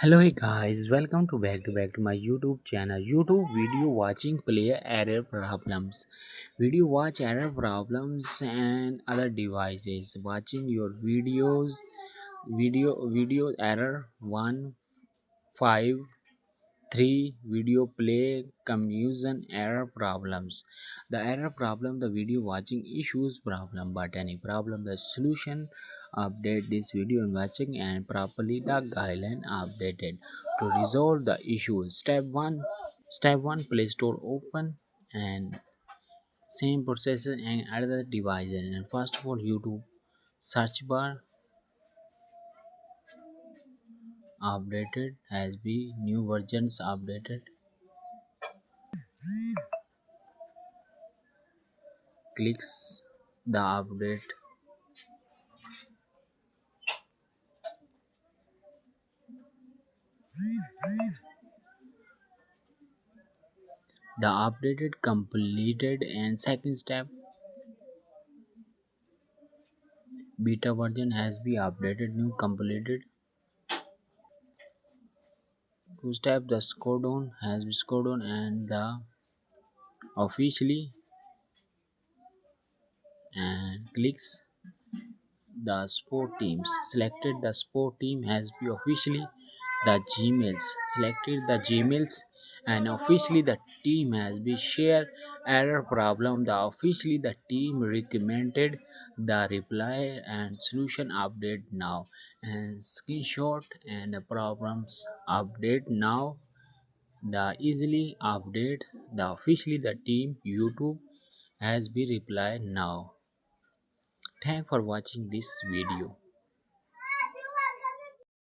Hello hey guys, welcome to back to my YouTube channel. YouTube video watching player error problems. Video watch error problems and other devices. Watching your video error 153 video play confusion error problems. The error problem the video watching issues problem, but any problem the solution. Update this video and watching and properly the guideline updated to resolve the issue. Step 1 Play Store open and same processor and other devices. And first of all, YouTube search bar updated has be new versions updated. Clicks the update. The updated completed. And second step, beta version has been updated new completed. Two step, the score down has been scored down and the officially and clicks the sport teams. Selected the sport team has been officially the Gmails. Selected the Gmails and officially the team has been shared error problem. The officially the team recommended the reply and solution update now and screenshot and the problems update now. The easily update the officially the team YouTube has been replied now. Thank for watching this video.